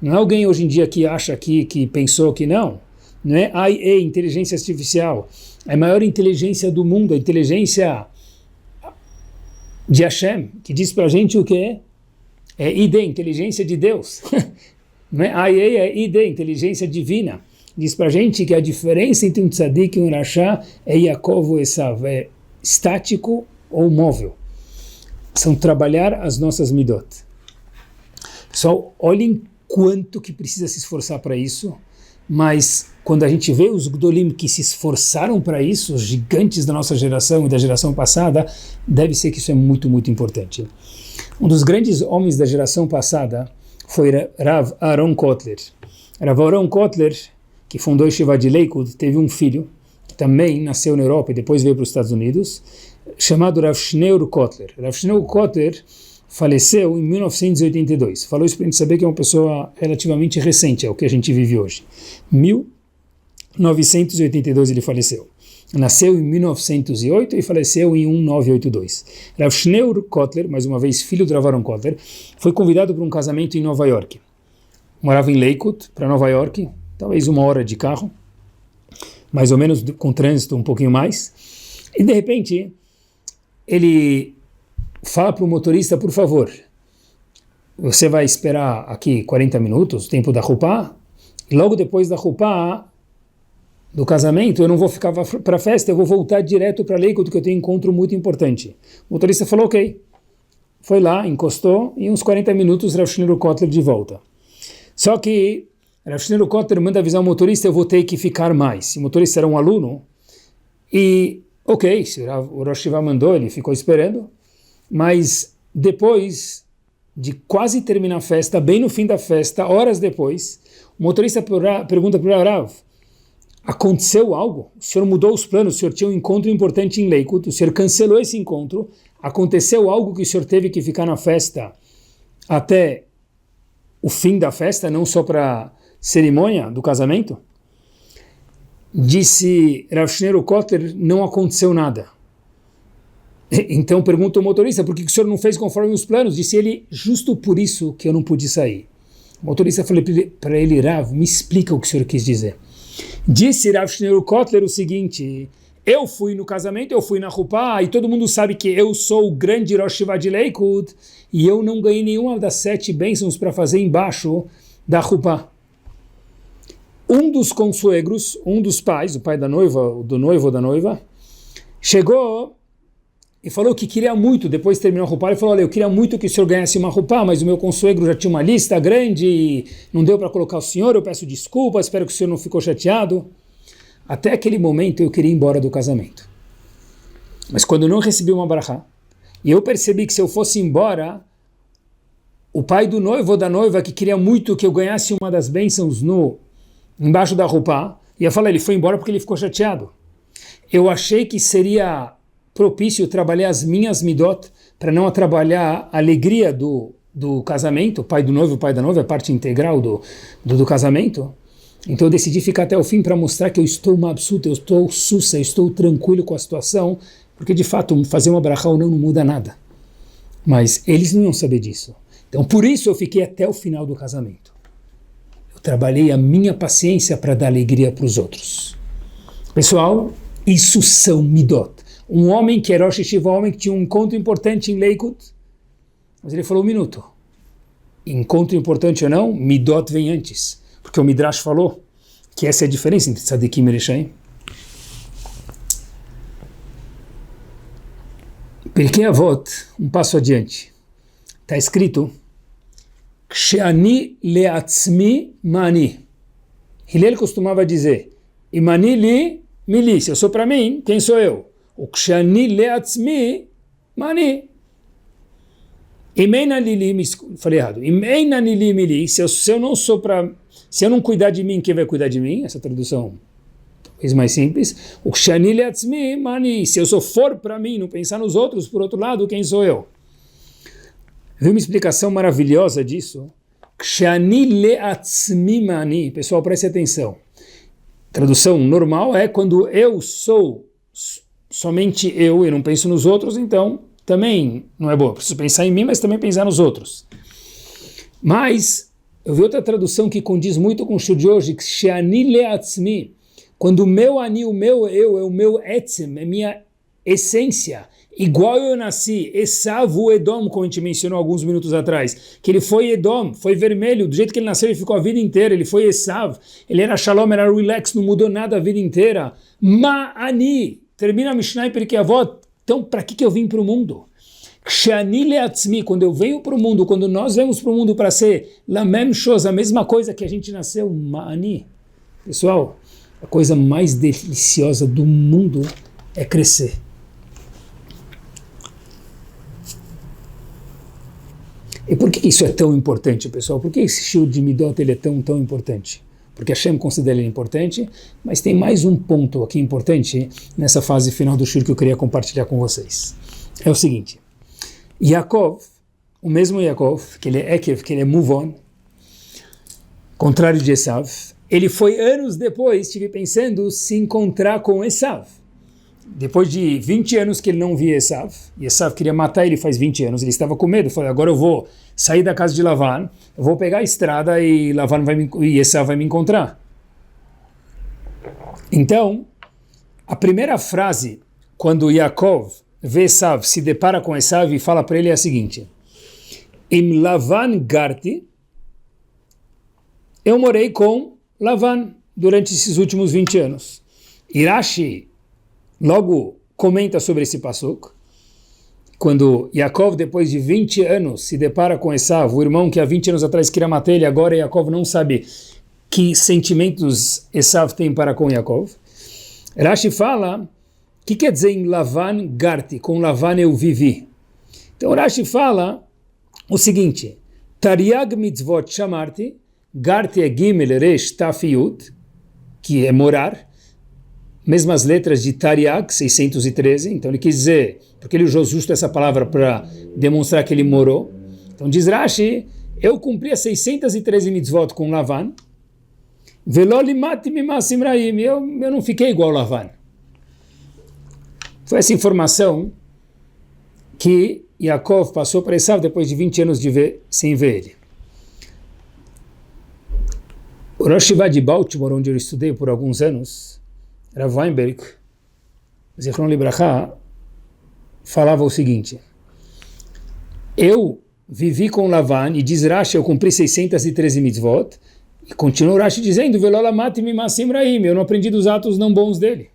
Não é alguém hoje em dia que acha que pensou que não. Não é IA, inteligência artificial. É a maior inteligência do mundo, a inteligência de Hashem, que diz pra gente o que é? é ID, inteligência de Deus. Não é? IA é ID, inteligência divina. Diz para a gente que a diferença entre um tzadik e um rachá é Yaakov ou Esav, é estático ou móvel. São trabalhar as nossas midot. Pessoal, olhem quanto que precisa se esforçar para isso, mas quando a gente vê os Gdolim que se esforçaram para isso, os gigantes da nossa geração e da geração passada, deve ser que isso é muito, muito importante. Um dos grandes homens da geração passada foi Rav Aaron Kotler. Rav Aaron Kotler, que fundou a Yeshiva de Lakewood, teve um filho, que também nasceu na Europa e depois veio para os Estados Unidos, chamado Rav Shneur Kotler. Rav Shneur Kotler faleceu em 1982. Falou isso para a gente saber que é uma pessoa relativamente recente, é o que a gente vive hoje. 1982 ele faleceu. Nasceu em 1908 e faleceu em 1982. Rav Shneur Kotler, mais uma vez filho do Rav Aaron Kotler, foi convidado para um casamento em Nova York. Morava em Lakewood, para Nova York, talvez 1 hora de carro, mais ou menos com trânsito um pouquinho mais. E de repente, ele fala para o motorista, por favor, você vai esperar aqui 40 minutos, o tempo da Rupá, e logo depois da Rupá, do casamento, eu não vou ficar para a festa, eu vou voltar direto para Lakewood, que eu tenho um encontro muito importante. O motorista falou, ok. Foi lá, encostou, e uns 40 minutos, Rav Shneur Kotler de volta. Só que Rav Shneur Kotler manda avisar o motorista, eu vou ter que ficar mais. O motorista era um aluno, e ok, se o Rosh Yeshiva mandou, ele ficou esperando, mas depois de quase terminar a festa, bem no fim da festa, horas depois, o motorista pergunta para o Rav, aconteceu algo? O senhor mudou os planos, o senhor tinha um encontro importante em Lakewood, o senhor cancelou esse encontro, aconteceu algo que o senhor teve que ficar na festa até o fim da festa, não só para a cerimônia do casamento? Disse Rav Shneur Kotler, não aconteceu nada. Então pergunta o motorista, por que o senhor não fez conforme os planos? Disse ele, justo por isso que eu não pude sair. O motorista falou para ele, Rav, me explica o que o senhor quis dizer. Disse Rav Shneur Kotler o seguinte, eu fui no casamento, eu fui na Rupá, e todo mundo sabe que eu sou o grande Rosh Yeshiva de Lakewood, e eu não ganhei nenhuma das 7 bênçãos para fazer embaixo da Rupá. Um dos consuegros, um dos pais, o pai da noiva, do noivo ou da noiva, chegou e falou que queria muito, depois terminou a Rupá, ele falou, olha, eu queria muito que o senhor ganhasse uma Rupá, mas o meu consuegro já tinha uma lista grande e não deu para colocar o senhor, eu peço desculpas, espero que o senhor não ficou chateado. Até aquele momento eu queria ir embora do casamento. Mas quando eu não recebi uma barachá, e eu percebi que se eu fosse embora, o pai do noivo ou da noiva, que queria muito que eu ganhasse uma das bênçãos embaixo da Rupá, ia falar, ele foi embora porque ele ficou chateado. Eu achei que seria propício trabalhar as minhas midot para não atrapalhar a alegria do casamento, o pai do noivo, o pai da noiva, é parte integral do casamento. Então eu decidi ficar até o fim para mostrar que eu estou mabsuta, eu estou sussa, eu estou tranquilo com a situação, porque de fato fazer uma brachá ou não muda nada. Mas eles não iam saber disso. Então por isso eu fiquei até o final do casamento. Eu trabalhei a minha paciência para dar alegria para os outros. Pessoal, isso são midot. Um homem que era Rosh Yeshiva, um homem que tinha um encontro importante em Lakewood, mas ele falou, 1 minuto. Encontro importante ou não, midot vem antes. Porque o Midrash falou que essa é a diferença entre Tzadikim e Reshaim. Pirkei Avot, um passo adiante. Está escrito, Ksheani leatzmi mani. Hillel costumava dizer, Imani li mili, se eu sou para mim, quem sou eu? O Ksheani leatzmi mani. Imeina lili, falei errado, Imeina lili mili, se eu não sou para... Se eu não cuidar de mim, quem vai cuidar de mim? Essa tradução talvez mais simples. O Ksheani leatzmi mani, se eu sou for para mim, não pensar nos outros, por outro lado, quem sou eu? Viu uma explicação maravilhosa disso? Ksheani leatzmi mani, pessoal, preste atenção. Tradução normal é quando eu sou somente eu não penso nos outros, então também não é bom. Eu preciso pensar em mim, mas também pensar nos outros. Mas eu vi outra tradução que condiz muito com o show de hoje, que Sheani leatzmi, quando o meu ani, o meu eu, é o meu etzem, é minha essência, igual eu nasci, Esav o Edom, como a gente mencionou alguns minutos atrás, que ele foi Edom, foi vermelho, do jeito que ele nasceu ele ficou a vida inteira, ele foi Esav, ele era Shalom, era relax, não mudou nada a vida inteira. Ma'ani, termina a Mishnah e Pirkei Avot, então para que eu vim para o mundo? Kshani leatzmi, quando eu venho para o mundo, quando nós vemos para o mundo para ser lamem shos, a mesma coisa que a gente nasceu, Ma'ani. Pessoal, a coisa mais deliciosa do mundo é crescer. E por que isso é tão importante, pessoal? Por que esse shiur de Midot ele é tão importante? Porque Hashem considera ele importante, mas tem mais um ponto aqui importante nessa fase final do shiur que eu queria compartilhar com vocês. É o seguinte, Yaakov, o mesmo Yaakov, que ele é Ekev, que ele é Muvon, contrário de Esav, ele foi anos depois, estive pensando, se encontrar com Esav. Depois de 20 anos que ele não via Esav, e Esav queria matar ele faz 20 anos, ele estava com medo, falou, agora eu vou sair da casa de Lavan, eu vou pegar a estrada e e Esav vai me encontrar. Então, a primeira frase, quando Yaakov vê Esav, se depara com Esav e fala para ele é a seguinte, Im Lavan Garti, eu morei com Lavan durante esses últimos 20 anos. Irashi logo comenta sobre esse pasuk, quando Yaakov, depois de 20 anos, se depara com Esav, o irmão que há 20 anos atrás queria matar ele, agora Yaakov não sabe que sentimentos Esav tem para com Yaakov. Rashi fala, o que quer dizer em Lavan Garti? Com Lavan eu vivi. Então Rashi fala o seguinte, Tariag mitzvot shamarti, Garti é Gimel, Resh, Taf, Yud, que é morar, mesmas letras de Tariag, 613, então ele quis dizer, porque ele usou justo essa palavra para demonstrar que ele morou. Então diz Rashi, eu cumpri as 613 mitzvot com Lavan, Velo limati mimasim raim, eu não fiquei igual Lavan. Foi essa informação que Yaakov passou para Esav depois de 20 anos sem ver ele. O Rosh Yeshiva de Baltimore, onde eu estudei por alguns anos, Rav Weinberg, Zichron Libraha, falava o seguinte, eu vivi com Lavan, e diz Rashi, eu cumpri 613 mitzvot, e continua Rashi dizendo, eu não aprendi dos atos não bons dele.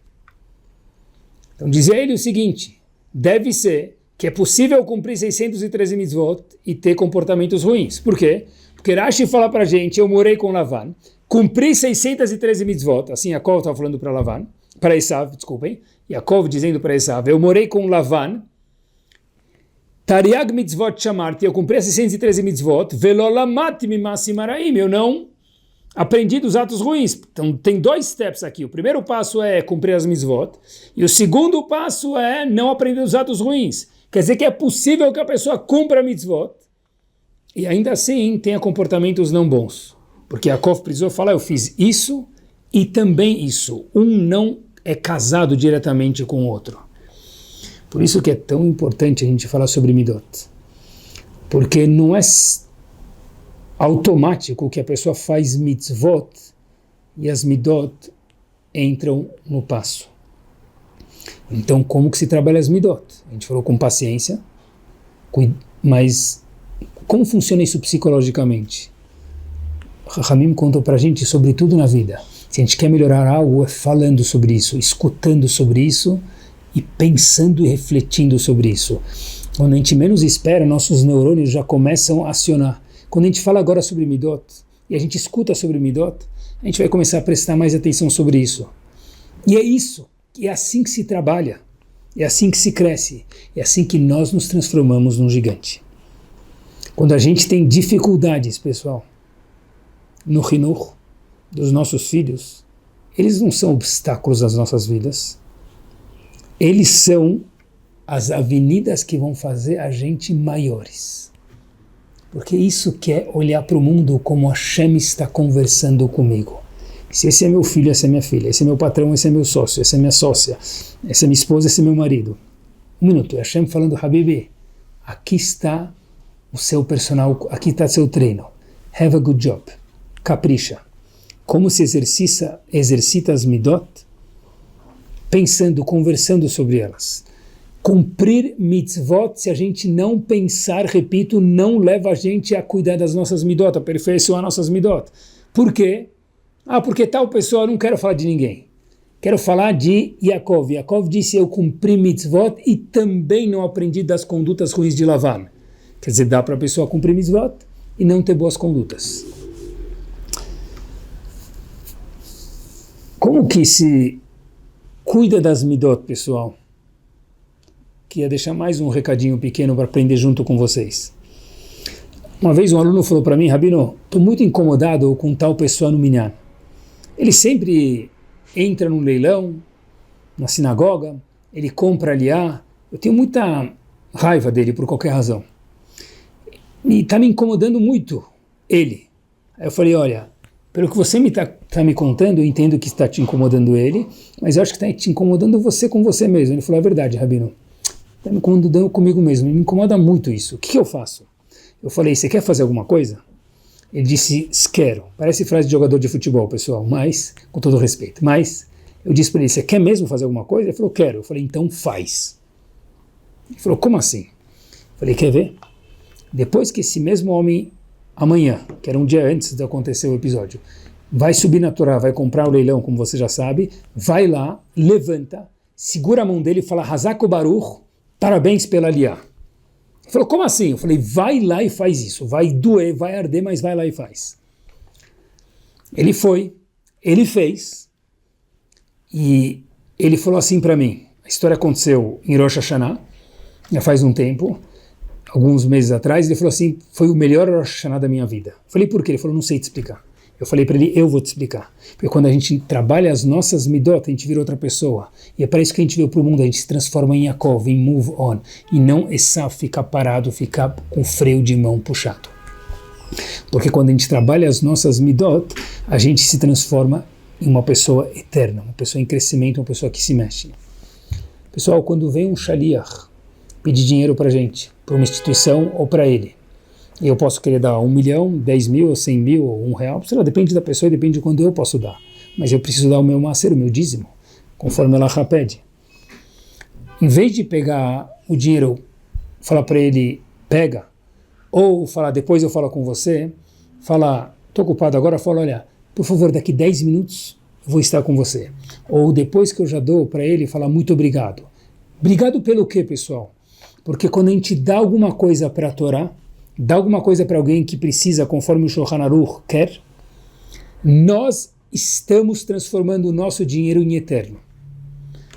Então dizia ele o seguinte, deve ser que é possível cumprir 613 mitzvot e ter comportamentos ruins. Por quê? Porque Rashi fala pra gente, eu morei com Lavan, cumpri 613 mitzvot, assim Yaakov estava falando para Lavan, para Esav, desculpem, Yaakov dizendo para Esav, eu morei com Lavan, Tariag mitzvot shamarti, eu cumpri 613 mitzvot, velolamati mimasim araim, eu não aprendi dos atos ruins. Então tem dois steps aqui, o primeiro passo é cumprir as mitzvot, e o segundo passo é não aprender os atos ruins. Quer dizer que é possível que a pessoa cumpra mitzvot, e ainda assim tenha comportamentos não bons. Porque Yaakov precisou falar, eu fiz isso e também isso. Um não é casado diretamente com o outro. Por isso que é tão importante a gente falar sobre Midot. Porque não é automático que a pessoa faz mitzvot e as Midot entram no passo. Então como que se trabalha as Midot? A gente falou com paciência, mas como funciona isso psicologicamente? Ramim contou para a gente sobre tudo na vida. Se a gente quer melhorar algo, é falando sobre isso, escutando sobre isso e pensando e refletindo sobre isso. Quando a gente menos espera, nossos neurônios já começam a acionar. Quando a gente fala agora sobre Midot, e a gente escuta sobre Midot, a gente vai começar a prestar mais atenção sobre isso. E é isso, é assim que se trabalha, é assim que se cresce, é assim que nós nos transformamos num gigante. Quando a gente tem dificuldades, pessoal, no Hinuch dos nossos filhos, eles não são obstáculos às nossas vidas, eles são as avenidas que vão fazer a gente maiores. Porque isso que é olhar para o mundo como Hashem está conversando comigo. Se esse é meu filho, essa é minha filha, esse é meu patrão, esse é meu sócio, essa é minha sócia, essa é minha esposa, esse é meu marido. Um minuto, é Hashem falando, Habibi, aqui está o seu personal, aqui está o seu treino. Have a good job. Capricha. Como se exercita as Midot? Pensando, conversando sobre elas. Cumprir mitzvot, se a gente não pensar, repito, não leva a gente a cuidar das nossas midot, a aperfeiçoar nossas midot. Por quê? Porque tal pessoa, eu não quero falar de ninguém. Quero falar de Yaakov. Yaakov disse, eu cumpri mitzvot e também não aprendi das condutas ruins de Lavan. Quer dizer, dá para a pessoa cumprir mitzvot e não ter boas condutas. Como que se cuida das midot, pessoal? Queria deixar mais um recadinho pequeno para aprender junto com vocês. Uma vez um aluno falou para mim, Rabino, estou muito incomodado com tal pessoa no minyan. Ele sempre entra num leilão, na sinagoga, ele compra aliá. Eu tenho muita raiva dele por qualquer razão. E está me incomodando muito ele. Aí eu falei, olha, pelo que você tá me contando, eu entendo que está te incomodando ele, mas eu acho que está te incomodando você com você mesmo. Ele falou, é verdade, Rabino. Está me incomodando comigo mesmo, me incomoda muito isso. O que eu faço? Eu falei, você quer fazer alguma coisa? Ele disse, quero. Parece frase de jogador de futebol, pessoal, mas, com todo respeito. Mas, eu disse para ele, você quer mesmo fazer alguma coisa? Ele falou, quero. Eu falei, então faz. Ele falou, como assim? Eu falei, quer ver? Depois que esse mesmo homem, amanhã, que era um dia antes de acontecer o episódio, vai subir na Torá, vai comprar o leilão, como você já sabe, vai lá, levanta, segura a mão dele e fala, Hazak Baruch, parabéns pela aliá. Ele falou, como assim? Eu falei, vai lá e faz isso. Vai doer, vai arder, mas vai lá e faz. Ele foi, ele fez, e ele falou assim para mim, a história aconteceu em Rosh Hashanah, já faz um tempo, alguns meses atrás, ele falou assim, foi o melhor Rosh Hashanah da minha vida. Eu falei, por quê? Ele falou, não sei te explicar. Eu falei para ele, eu vou te explicar. Porque quando a gente trabalha as nossas midot, a gente vira outra pessoa. E é para isso que a gente veio para o mundo, a gente se transforma em Yaakov, em move on. E não Esav ficar parado, ficar com freio de mão puxado. Porque quando a gente trabalha as nossas midot, a gente se transforma em uma pessoa eterna, uma pessoa em crescimento, uma pessoa que se mexe. Pessoal, quando vem um shaliach pedir dinheiro para a gente, para uma instituição ou para ele, e eu posso querer dar 1 milhão, 10 mil, 100 mil, ou R$1, sei lá, depende da pessoa e depende de quando eu posso dar. Mas eu preciso dar o meu macer, o meu dízimo, conforme ela pede. Em vez de pegar o dinheiro, falar para ele, pega, ou falar, depois eu falo com você, falar, estou ocupado agora, fala, olha, por favor, daqui 10 minutos eu vou estar com você. Ou depois que eu já dou para ele, falar, muito obrigado. Obrigado pelo quê, pessoal? Porque quando a gente dá alguma coisa para a Torá, dá alguma coisa para alguém que precisa, conforme o Shulchan Aruch quer, nós estamos transformando o nosso dinheiro em eterno.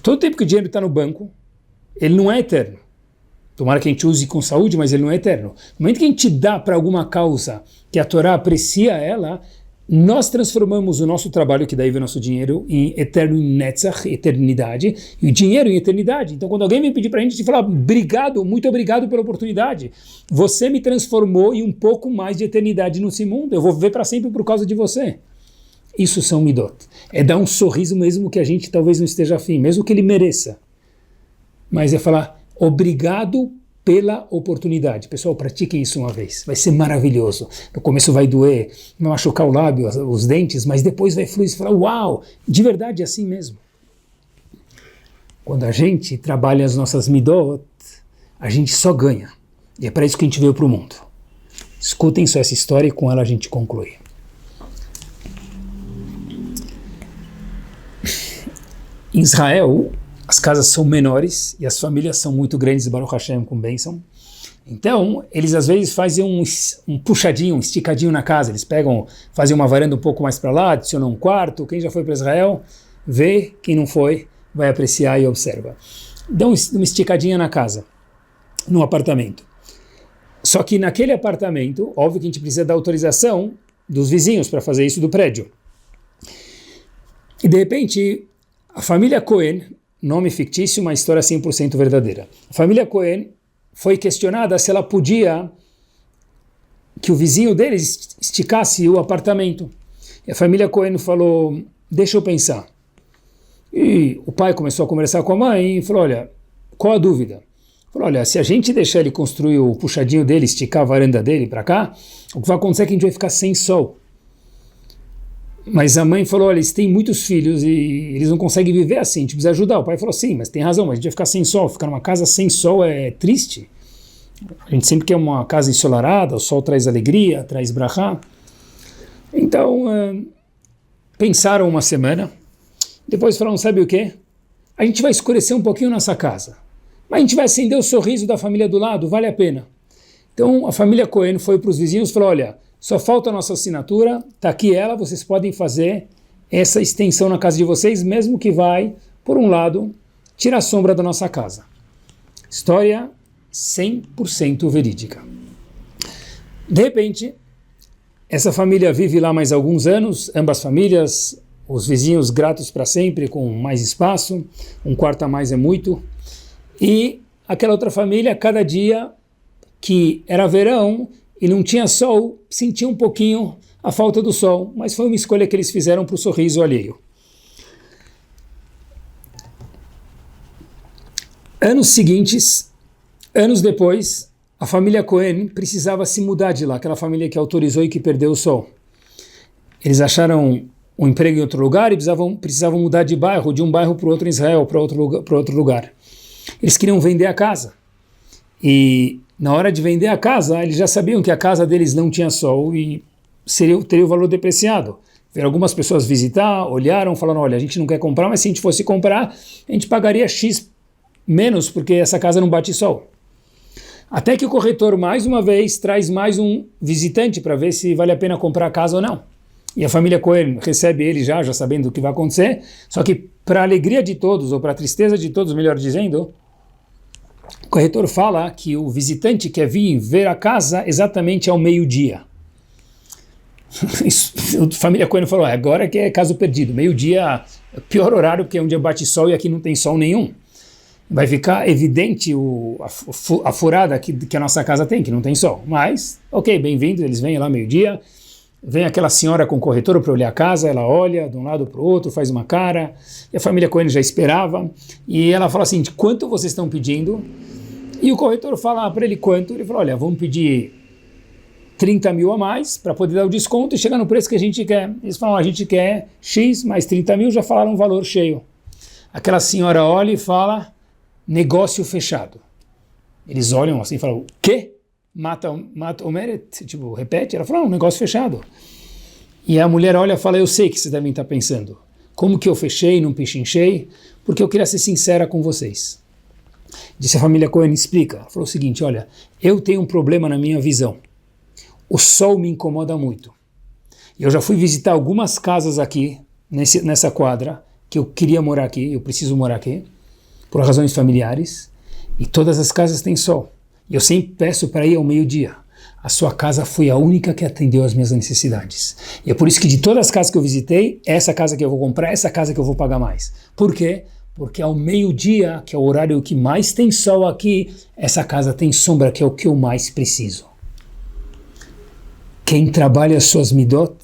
Todo tempo que o dinheiro está no banco, ele não é eterno. Tomara que a gente use com saúde, mas ele não é eterno. No momento que a gente dá para alguma causa que a Torá aprecia ela, nós transformamos o nosso trabalho, que daí vem o nosso dinheiro, em eterno, em netzach, eternidade, e o dinheiro em eternidade. Então quando alguém vem pedir para a gente falar, obrigado, muito obrigado pela oportunidade, você me transformou em um pouco mais de eternidade nesse mundo, eu vou viver para sempre por causa de você. Isso são midot. É dar um sorriso mesmo que a gente talvez não esteja afim, mesmo que ele mereça. Mas é falar, obrigado pela oportunidade. Pessoal, pratiquem isso uma vez. Vai ser maravilhoso. No começo vai doer, vai machucar o lábio, os dentes, mas depois vai fluir e falar, uau, de verdade é assim mesmo. Quando a gente trabalha as nossas midot, a gente só ganha. E é para isso que a gente veio para o mundo. Escutem só essa história e com ela a gente conclui. Em Israel, as casas são menores e as famílias são muito grandes, Baruch Hashem, com bênção. Então, eles às vezes fazem um puxadinho, um esticadinho na casa. Eles fazem uma varanda um pouco mais para lá, adicionam um quarto. Quem já foi para Israel, vê. Quem não foi, vai apreciar e observa. Dão uma esticadinha na casa, no apartamento. Só que naquele apartamento, óbvio que a gente precisa da autorização dos vizinhos para fazer isso do prédio. E de repente, a família Cohen, nome fictício, uma história 100% verdadeira. A família Cohen foi questionada se ela podia que o vizinho deles esticasse o apartamento. E a família Cohen falou, deixa eu pensar. E o pai começou a conversar com a mãe e falou, olha, qual a dúvida? Falou, olha, se a gente deixar ele construir o puxadinho dele, esticar a varanda dele para cá, o que vai acontecer é que a gente vai ficar sem sol. Mas a mãe falou, olha, eles têm muitos filhos e eles não conseguem viver assim, a gente precisa ajudar. O pai falou, sim, mas tem razão, mas a gente vai ficar sem sol. Ficar numa casa sem sol é triste. A gente sempre quer uma casa ensolarada, o sol traz alegria, traz brachá. Então, pensaram uma semana, depois falaram, sabe o quê? A gente vai escurecer um pouquinho nossa casa, mas a gente vai acender o sorriso da família do lado, vale a pena. Então, a família Cohen foi para os vizinhos e falou, olha, só falta a nossa assinatura, está aqui ela, vocês podem fazer essa extensão na casa de vocês, mesmo que vai, por um lado, tirar a sombra da nossa casa. História 100% verídica. De repente, essa família vive lá mais alguns anos, ambas famílias, os vizinhos gratos para sempre, com mais espaço, um quarto a mais é muito, e aquela outra família, cada dia que era verão e não tinha sol, sentia um pouquinho a falta do sol, mas foi uma escolha que eles fizeram para o sorriso alheio. Anos seguintes, anos depois, a família Cohen precisava se mudar de lá, aquela família que autorizou e que perdeu o sol. Eles acharam um emprego em outro lugar e precisavam mudar de bairro, de um bairro para o outro em Israel, para outro lugar. Eles queriam vender a casa. E na hora de vender a casa, eles já sabiam que a casa deles não tinha sol e teria o valor depreciado. Vieram algumas pessoas visitar, olharam, falaram, olha, a gente não quer comprar, mas se a gente fosse comprar, a gente pagaria X menos, porque essa casa não bate sol. Até que o corretor, mais uma vez, traz mais um visitante para ver se vale a pena comprar a casa ou não. E a família Cohen recebe ele já sabendo o que vai acontecer, só que para a alegria de todos, ou para a tristeza de todos, melhor dizendo, o corretor fala que o visitante quer vir ver a casa exatamente ao meio-dia. A família Cohen falou, agora que é caso perdido, meio-dia é o pior horário, porque é um dia bate sol e aqui não tem sol nenhum. Vai ficar evidente a furada que a nossa casa tem, que não tem sol. Mas, ok, bem-vindo, eles vêm lá meio-dia, vem aquela senhora com o corretor para olhar a casa, ela olha de um lado para o outro, faz uma cara, e a família Cohen já esperava, e ela fala assim, quanto vocês estão pedindo? E o corretor fala para ele quanto, ele fala, olha, vamos pedir 30 mil a mais para poder dar o desconto e chegar no preço que a gente quer. Eles falam, a gente quer X mais 30 mil, já falaram um valor cheio. Aquela senhora olha e fala, negócio fechado. Eles olham assim e falam, o quê? Mata o Meret? Tipo, repete? Ela fala, negócio fechado. E a mulher olha e fala, eu sei que vocês devem estar pensando. Como que eu fechei, não pichinchei? Porque eu queria ser sincera com vocês. Disse a família Cohen, explica. Ela falou o seguinte, olha, eu tenho um problema na minha visão. O sol me incomoda muito. Eu já fui visitar algumas casas aqui, nessa quadra, que eu queria morar aqui, eu preciso morar aqui, por razões familiares, e todas as casas têm sol. E eu sempre peço para ir ao meio-dia. A sua casa foi a única que atendeu às minhas necessidades. E é por isso que de todas as casas que eu visitei, essa casa que eu vou comprar, essa casa que eu vou pagar mais. Por quê? Porque ao meio-dia, que é o horário que mais tem sol aqui, essa casa tem sombra, que é o que eu mais preciso. Quem trabalha suas midot,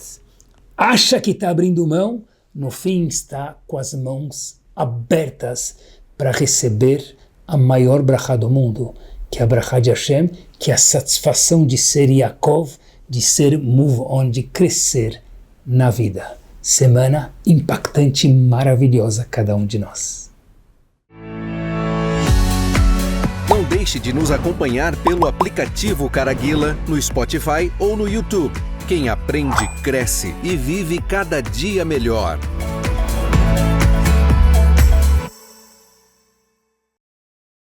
acha que está abrindo mão, no fim está com as mãos abertas para receber a maior brachá do mundo, que é a brachá de Hashem, que é a satisfação de ser Yaakov, de ser move on, de crescer na vida. Semana impactante e maravilhosa cada um de nós. Não deixe de nos acompanhar pelo aplicativo Caraguila, no Spotify ou no YouTube. Quem aprende, cresce e vive cada dia melhor.